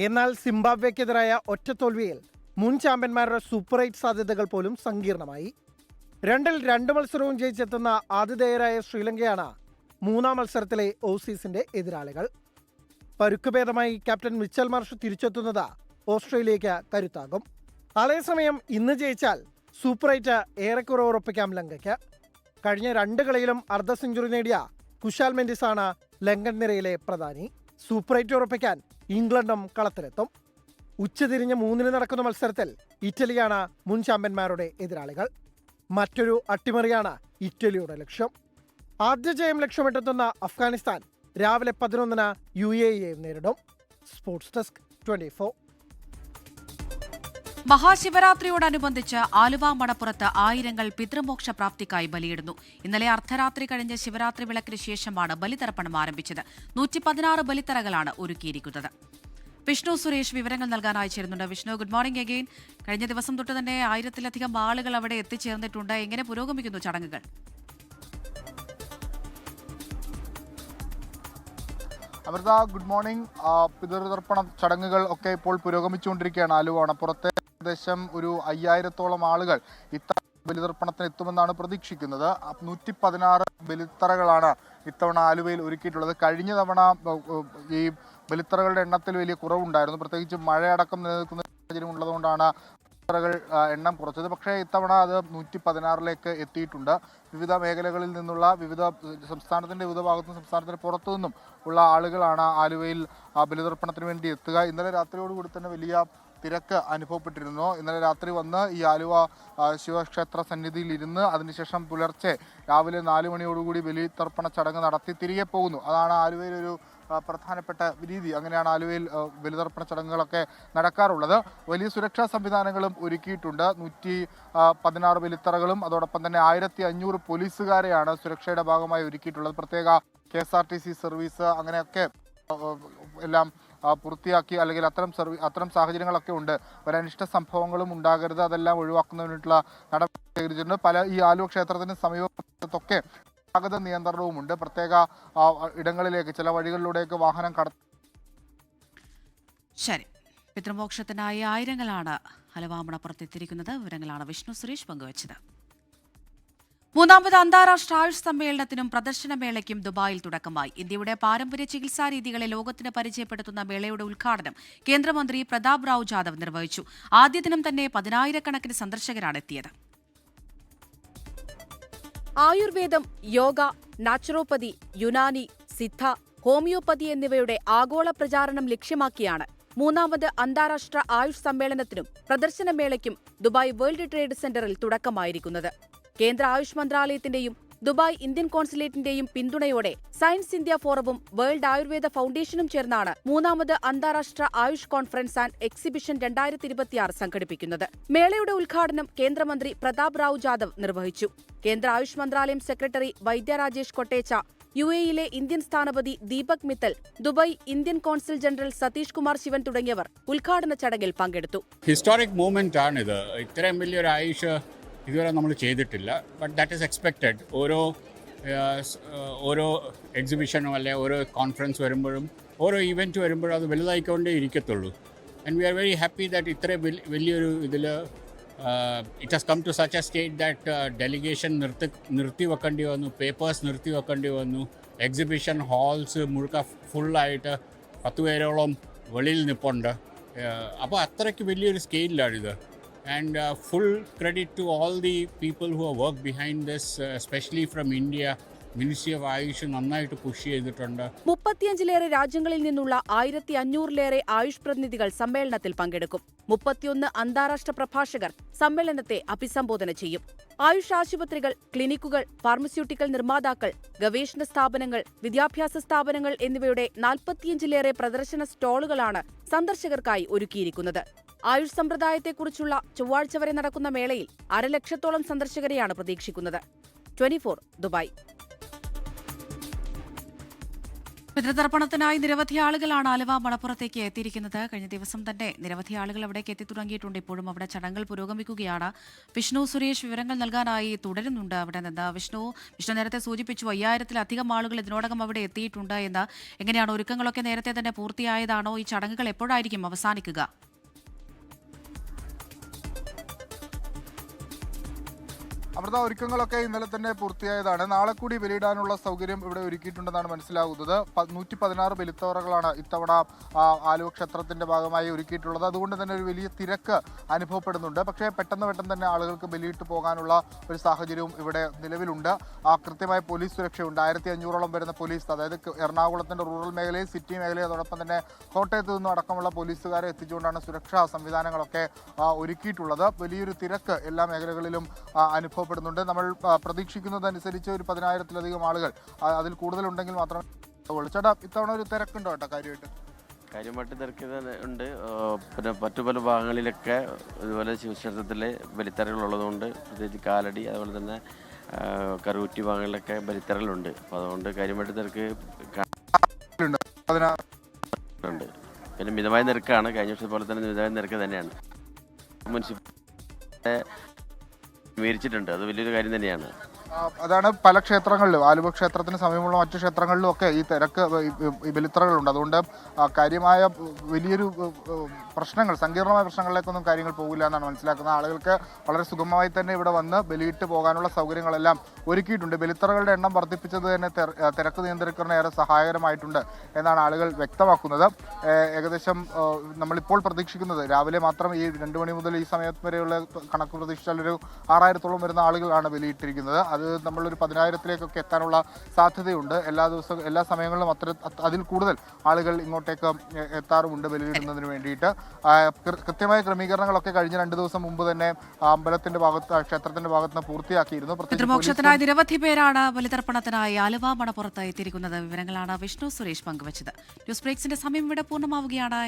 എന്നാൽ സിംബാബ്വേക്കെതിരായ ഒറ്റ തോൽവിയിൽ മുൻ ചാമ്പ്യന്മാരുടെ സൂപ്പർ 8 സാധ്യതകൾ പോലും സങ്കീർണമായി. 2-2 മത്സരവും ജയിച്ചെത്തുന്ന ആതിഥേയരായ ശ്രീലങ്കയാണ് 3-ാം മത്സരത്തിലെ ഓസീസിന്റെ എതിരാളികൾ. പരുക്കുഭേദമായി ക്യാപ്റ്റൻ മിച്ചൽ മാർഷ് തിരിച്ചെത്തുന്നത് ഓസ്ട്രേലിയയ്ക്ക് കരുത്താകും. അതേസമയം ഇന്ന് ജയിച്ചാൽ സൂപ്പർ 8 ഏറെക്കുറെ ഉറപ്പിക്കാം ലങ്കയ്ക്ക്. കഴിഞ്ഞ 2 കളിയിലും അർദ്ധ സെഞ്ചുറി നേടിയ കുശാൽ മെൻഡിസാണ് ലങ്കൻ നിരയിലെ പ്രധാനി. സൂപ്പർ 8 ഉറപ്പിക്കാൻ ഇംഗ്ലണ്ടും കളത്തിലെത്തും. ഉച്ചതിരിഞ്ഞ് 3-ന് നടക്കുന്ന മത്സരത്തിൽ ഇറ്റലിയാണ് മുൻ ചാമ്പ്യന്മാരുടെ എതിരാളികൾ. മറ്റൊരു അട്ടിമറിയാണ് ഇറ്റലിയുടെ ലക്ഷ്യം. ആദ്യ ജയം ലക്ഷ്യമിട്ടെത്തുന്ന അഫ്ഗാനിസ്ഥാൻ രാവിലെ 11-ന് UAE നേരിടും. Sports desk 24. മഹാശിവരാത്രിയോടനുബന്ധിച്ച് ആലുവ മണപ്പുറത്ത് ആയിരങ്ങൾ പിതൃമോക്ഷ പ്രാപ്തിക്കായി ബലിയിടുന്നു. ഇന്നലെ അർദ്ധരാത്രി കഴിഞ്ഞ ശിവരാത്രി വിളക്കിന് ശേഷമാണ് ബലിതർപ്പണം ആരംഭിച്ചത്. 116 ബലിത്തറകളാണ് ഒരുക്കിയിരിക്കുന്നത്. വിഷ്ണു സുരേഷ് വിവരങ്ങൾ നൽകാനായി ചേരുന്നുണ്ട്. Vishnu, good morning again. കഴിഞ്ഞ ദിവസം തൊട്ട് തന്നെ 1000-ലധികം ആളുകൾ അവിടെ എത്തിച്ചേർന്നിട്ടുണ്ട്. എങ്ങനെ പുരോഗമിക്കുന്നു ചടങ്ങുകൾ? Amrita, good morning. പിതൃതർപ്പണ ചടങ്ങുകൾ ഒക്കെ ഇപ്പോൾ പുരോഗമിച്ചുകൊണ്ടിരിക്കുകയാണ്. ആലുവ മണപ്പുറത്ത് ഏകദേശം ഒരു 5000-ഓളം ആളുകൾ ഇത്തവണ ബലിതർപ്പണത്തിന് എത്തുമെന്നാണ് പ്രതീക്ഷിക്കുന്നത്. 116 ബലിത്തറകളാണ് ഇത്തവണ ആലുവയിൽ ഒരുക്കിയിട്ടുള്ളത്. കഴിഞ്ഞ തവണ ഈ ബലിത്തറകളുടെ എണ്ണത്തിൽ വലിയ കുറവുണ്ടായിരുന്നു. പ്രത്യേകിച്ച് മഴയടക്കം നിലനിൽക്കുന്ന സാഹചര്യം ഉള്ളതുകൊണ്ടാണ് എണ്ണം കുറച്ചത്. പക്ഷേ ഇത്തവണ അത് 116-ലേക്ക് എത്തിയിട്ടുണ്ട്. വിവിധ മേഖലകളിൽ നിന്നുള്ള സംസ്ഥാനത്തിൻ്റെ വിവിധ ഭാഗത്തുനിന്നും സംസ്ഥാനത്തിന് പുറത്തു നിന്നും ഉള്ള ആളുകളാണ് ആലുവയിൽ ബലിതർപ്പണത്തിന് വേണ്ടി എത്തുക. ഇന്നലെ രാത്രിയോടുകൂടി തന്നെ വലിയ തിരക്ക് അനുഭവപ്പെട്ടിരുന്നു. ഇന്നലെ രാത്രി വന്ന് ഈ ആലുവ ശിവക്ഷേത്ര സന്നിധിയിൽ ഇരുന്ന് അതിനുശേഷം പുലർച്ചെ രാവിലെ 4 മണിയോടുകൂടി ബലിതർപ്പണ ചടങ്ങ് നടത്തി തിരികെ പോകുന്നു. അതാണ് ആലുവയിലൊരു പ്രധാനപ്പെട്ട രീതി. അങ്ങനെയാണ് ആലുവയിൽ ബലിതർപ്പണ ചടങ്ങുകളൊക്കെ നടക്കാറുള്ളത്. വലിയ സുരക്ഷാ സംവിധാനങ്ങളും ഒരുക്കിയിട്ടുണ്ട്. 116 ബലിത്തറകളും അതോടൊപ്പം തന്നെ 1500 പോലീസുകാരെയാണ് സുരക്ഷയുടെ ഭാഗമായി ഒരുക്കിയിട്ടുള്ളത്. പ്രത്യേക KSRTC സർവീസ് അങ്ങനെയൊക്കെ എല്ലാം പൂർത്തിയാക്കി, അല്ലെങ്കിൽ അത്തരം സാഹചര്യങ്ങളൊക്കെ ഉണ്ട്. ഒരനിഷ്ട സംഭവങ്ങളും ഉണ്ടാകരുത്, അതെല്ലാം ഒഴിവാക്കുന്നതിന് വേണ്ടിയിട്ടുള്ള നടപടി സ്വീകരിച്ചിട്ടുണ്ട്. ഈ ആലുവ ക്ഷേത്രത്തിന് സമീപത്തൊക്കെ ഗതാഗത നിയന്ത്രണവുമുണ്ട്. പ്രത്യേക ഇടങ്ങളിലേക്ക് ചില വഴികളിലൂടെയൊക്കെ വാഹനം ശരി. പിതൃമോക്ഷത്തിനായി ആയിരങ്ങളാണ് ആലുവ മണപ്പുറത്തെത്തിയിരിക്കുന്നത്. വിവരങ്ങളാണ് വിഷ്ണു സുരേഷ് പങ്കുവച്ചത്. 3ാമത് അന്താരാഷ്ട്ര ആയുഷ് സമ്മേളനത്തിനും പ്രദർശനമേളയ്ക്കും ദുബായിൽ തുടക്കമായി. ഇന്ത്യയുടെ പാരമ്പര്യ ചികിത്സാ രീതികളെ ലോകത്തിന് പരിചയപ്പെടുത്തുന്ന മേളയുടെ ഉദ്ഘാടനം കേന്ദ്രമന്ത്രി പ്രതാപ് റാവു ജാദവ് നിർവഹിച്ചു. ആദ്യ ദിനം തന്നെ 10000-കണക്കിന് സന്ദർശകരാണ് എത്തിയത്. ആയുർവേദം, യോഗ, നാച്ചുറോപ്പതി, യുനാനി, സിദ്ധ, ഹോമിയോപ്പതി എന്നിവയുടെ ആഗോള പ്രചാരണം ലക്ഷ്യമാക്കിയാണ് 3ാമത് അന്താരാഷ്ട്ര ആയുഷ് സമ്മേളനത്തിനും പ്രദർശനമേളയ്ക്കും ദുബായ് വേൾഡ് ട്രേഡ് സെന്ററിൽ തുടക്കമായിരിക്കുന്നത്. കേന്ദ്ര ആയുഷ് മന്ത്രാലയത്തിന്റെയും ദുബായ് ഇന്ത്യൻ കോൺസുലേറ്റിന്റെയും പിന്തുണയോടെ സയൻസ് ഇന്ത്യ ഫോറവും വേൾഡ് ആയുർവേദ ഫൗണ്ടേഷനും ചേർന്നാണ് മൂന്നാമത് അന്താരാഷ്ട്ര ആയുഷ് കോൺഫറൻസ് ആൻഡ് എക്സിബിഷൻ 2026 സംഘടിപ്പിക്കുന്നത്. മേളയുടെ ഉദ്ഘാടനം കേന്ദ്രമന്ത്രി പ്രതാപ് റാവു ജാദവ് നിർവഹിച്ചു. കേന്ദ്ര ആയുഷ് മന്ത്രാലയം സെക്രട്ടറി വൈദ്യ രാജേഷ് കൊട്ടേച്ച, UAE-യിലെ ഇന്ത്യൻ സ്ഥാനപതി Deepak Mittal, Dubai Indian consul general Satish Kumar Sivan തുടങ്ങിയവർ ഉദ്ഘാടന ചടങ്ങിൽ പങ്കെടുത്തു. ഹിസ്റ്റോറിക് മൂവ്മെന്റ് ആണിത്. ഇത്രയും വലിയൊരു ആയുഷ് ഇതുവരെ നമ്മൾ ചെയ്തിട്ടില്ല. But that is expected. ഓരോ എക്സിബിഷനും അല്ലെ ഓരോ കോൺഫറൻസ് വരുമ്പോഴും ഓരോ ഇവൻറ്റ് വരുമ്പോഴും അത് വലുതായിക്കൊണ്ടേ ഇരിക്കത്തുള്ളൂ. And we are very happy that ഇത്രയും വലിയൊരു ഇതിൽ it has come to such a state that delegation നിർത്തി വെക്കേണ്ടി വന്നു, പേപ്പേഴ്സ് നിർത്തി വെക്കേണ്ടി വന്നു, എക്സിബിഷൻ ഹാൾസ് മുഴുക്ക ഫുള്ളായിട്ട് 10 പേരോളം വെളിയിൽ നിൽപ്പുണ്ട്. അപ്പോൾ അത്രയ്ക്ക് വലിയൊരു സ്കെയിലാണിത്. And full credit to all the people who are work behind this, especially from India. Ministry of Ayush നന്നായിട്ട് പുഷ് ചെയ്തിട്ടുണ്ട്. 35-ലേറെ രാജ്യങ്ങളിൽ നിന്നുള്ള 1500-ലേറെ ആയുഷ് പ്രതിനിധികൾ സമ്മേളനത്തിൽ പങ്കെടുക്കും. 31 അന്താരാഷ്ട്ര പ്രഭാഷകർ സമ്മേളനത്തെ അഭിസംബോധന ചെയ്യും. ആയുഷ് ആശുപത്രികൾ, ക്ലിനിക്കുകൾ, ഫാർമസ്യൂട്ടിക്കൽ നിർമ്മാതാക്കൾ, ഗവേഷണ സ്ഥാപനങ്ങൾ, വിദ്യാഭ്യാസ സ്ഥാപനങ്ങൾ എന്നിവയുടെ 45-ലേറെ പ്രദർശന സ്റ്റാളുകളാണ് സന്ദർശകർക്കായി ഒരുക്കിയിരിക്കുന്നത്. ആയുഷ് സമ്പ്രദായത്തെക്കുറിച്ചുള്ള ചൊവ്വാഴ്ച വരെ നടക്കുന്ന മേളയിൽ 1,00,000-ഓളം സന്ദർശകരെയാണ് പ്രതീക്ഷിക്കുന്നത്. 24 ദുബായ്. പിതൃതർപ്പണത്തിനായി നിരവധി ആളുകളാണ് ആലുവ മണപ്പുറത്തേക്ക് എത്തിയിരിക്കുന്നത്. കഴിഞ്ഞ ദിവസം തന്നെ നിരവധി ആളുകൾ അവിടേക്ക് എത്തിത്തുടങ്ങിയിട്ടുണ്ട്. ഇപ്പോഴും അവിടെ ചടങ്ങുകൾ പുരോഗമിക്കുകയാണ്. വിഷ്ണു സുരേഷ് വിവരങ്ങൾ നൽകാനായി തുടരുന്നുണ്ട് അവിടെ നിന്ന്. വിഷ്ണു നേരത്തെ സൂചിപ്പിച്ചു 5000-ലധികം ആളുകൾ ഇതിനോടകം അവിടെ എത്തിയിട്ടുണ്ട് എന്ന്. എങ്ങനെയാണ് ഒരുക്കങ്ങളൊക്കെ നേരത്തെ തന്നെ പൂർത്തിയായതാണോ? ഈ ചടങ്ങുകൾ എപ്പോഴായിരിക്കും അവസാനിക്കുക? അമൃത, ഒരുക്കങ്ങളൊക്കെ ഇന്നലെ തന്നെ പൂർത്തിയായതാണ്. നാളെ കൂടി ബലിയിടാനുള്ള സൗകര്യം ഇവിടെ ഒരുക്കിയിട്ടുണ്ടെന്നാണ് മനസ്സിലാകുന്നത്. 116 ബലിത്തോറകളാണ് ഇത്തവണ ആലുവ ക്ഷേത്രത്തിന്റെ ഭാഗമായി ഒരുക്കിയിട്ടുള്ളത്. അതുകൊണ്ട് തന്നെ ഒരു വലിയ തിരക്ക് അനുഭവപ്പെടുന്നുണ്ട്. പക്ഷേ പെട്ടെന്ന് തന്നെ ആളുകൾക്ക് ബലിയിട്ട് പോകാനുള്ള ഒരു സാഹചര്യവും ഇവിടെ നിലവിലുണ്ട്. കൃത്യമായ പോലീസ് സുരക്ഷയുണ്ട്. 1500-ഓളം വരുന്ന പോലീസ്, അതായത് എറണാകുളത്തിന്റെ റൂറൽ മേഖലയിൽ, സിറ്റി മേഖലയിൽ, അതോടൊപ്പം തന്നെ കോട്ടയത്ത് നിന്നും അടക്കമുള്ള പോലീസുകാരെ എത്തിച്ചുകൊണ്ടാണ് സുരക്ഷാ സംവിധാനങ്ങളൊക്കെ ഒരുക്കിയിട്ടുള്ളത്. വലിയൊരു തിരക്ക് എല്ലാ മേഖലകളിലും അനുഭവപ്പെടുന്നുണ്ട്. നമ്മൾ പ്രതീക്ഷിക്കുന്നതനുസരിച്ച് ഒരു 10,000-ലധികം ആളുകൾ, അതിൽ കൂടുതലുണ്ടെങ്കിൽ മാത്രമേ ഉള്ളൂ. ചേട്ടാ, ഇത്തവണ ഒരു തിരക്കുണ്ടോ കേട്ടോ? കാര്യമായിട്ട് തിരക്ക് ഉണ്ട്. പിന്നെ മറ്റു പല ഭാഗങ്ങളിലൊക്കെ ഇതുപോലെ ശിവക്ഷേത്രത്തിലെ ബലിത്തറകളുള്ളതുകൊണ്ട്, പ്രത്യേകിച്ച് കാലടി, അതുപോലെ തന്നെ കറുകുറ്റി ഭാഗങ്ങളിലൊക്കെ ബലിത്തറകളുണ്ട്. അപ്പോൾ അതുകൊണ്ട് കാര്യമായിട്ട് തിരക്ക് ഉണ്ട്. പിന്നെ മിതമായ നിരക്കാണ്. കഴിഞ്ഞ വർഷത്തെ പോലെ തന്നെ മിതമായ നിരക്ക് തന്നെയാണ്. മുനിസിപ്പാലിറ്റി വിവരിച്ചിട്ടുണ്ട്. അത് വലിയൊരു കാര്യം തന്നെയാണ്. അതാണ് പല ക്ഷേത്രങ്ങളിലും, ആലുവ ക്ഷേത്രത്തിന് സമീപമുള്ള മറ്റു ക്ഷേത്രങ്ങളിലും ഒക്കെ ഈ തിരക്ക്, ഈ ബലിത്തറകളുണ്ട്. അതുകൊണ്ട് കാര്യമായ വലിയൊരു പ്രശ്നങ്ങൾ, സങ്കീർണമായ പ്രശ്നങ്ങളിലേക്കൊന്നും കാര്യങ്ങൾ പോകില്ല എന്നാണ് മനസ്സിലാക്കുന്നത്. ആളുകൾക്ക് വളരെ സുഗമമായി തന്നെ ഇവിടെ വന്ന് ബലിയിട്ട് പോകാനുള്ള സൗകര്യങ്ങളെല്ലാം ഒരുക്കിയിട്ടുണ്ട്. ബലിത്തറകളുടെ എണ്ണം വർദ്ധിപ്പിച്ചത് തന്നെ തിരക്ക് നിയന്ത്രിക്കുന്നതിന് ഏറെ സഹായകരമായിട്ടുണ്ട് എന്നാണ് ആളുകൾ വ്യക്തമാക്കുന്നത്. ഏകദേശം നമ്മളിപ്പോൾ പ്രതീക്ഷിക്കുന്നത് രാവിലെ മാത്രം ഈ 2 മണി മുതൽ ഈ സമയത്ത് വരെയുള്ള കണക്ക് പ്രതീക്ഷിച്ചാൽ ഒരു 6000-ഓളം വരുന്ന ആളുകളാണ് ബലിയിട്ടിരിക്കുന്നത്. അത് നമ്മളൊരു 10,000-ലേക്കൊക്കെ എത്താനുള്ള സാധ്യതയുണ്ട്. എല്ലാ ദിവസവും, എല്ലാ സമയങ്ങളിലും അതിൽ കൂടുതൽ ആളുകൾ ഇങ്ങോട്ടേക്ക് എത്താറുമുണ്ട് ബലിയിടുന്നതിന് വേണ്ടിയിട്ട്. കൃത്യമായ ക്രമീകരണങ്ങളൊക്കെ കഴിഞ്ഞ 2 ദിവസം മുമ്പ് തന്നെ അമ്പലത്തിന്റെ ഭാഗത്ത്, ക്ഷേത്രത്തിന്റെ ഭാഗത്ത് നിന്ന് പൂർത്തിയാക്കിയിരുന്നു. പിതൃമോക്ഷത്തിനായി നിരവധി പേരാണ് ബലിതർപ്പണത്തിനായി ആലുവ മണപ്പുറത്ത് എത്തിയിരിക്കുന്നത്. വിവരങ്ങളാണ് വിഷ്ണു സുരേഷ് പങ്കുവച്ചത്. ന്യൂസ് ബ്രേക്സിന്റെ സമയം ഇവിടെ പൂർണ്ണമാവുകയാണ്.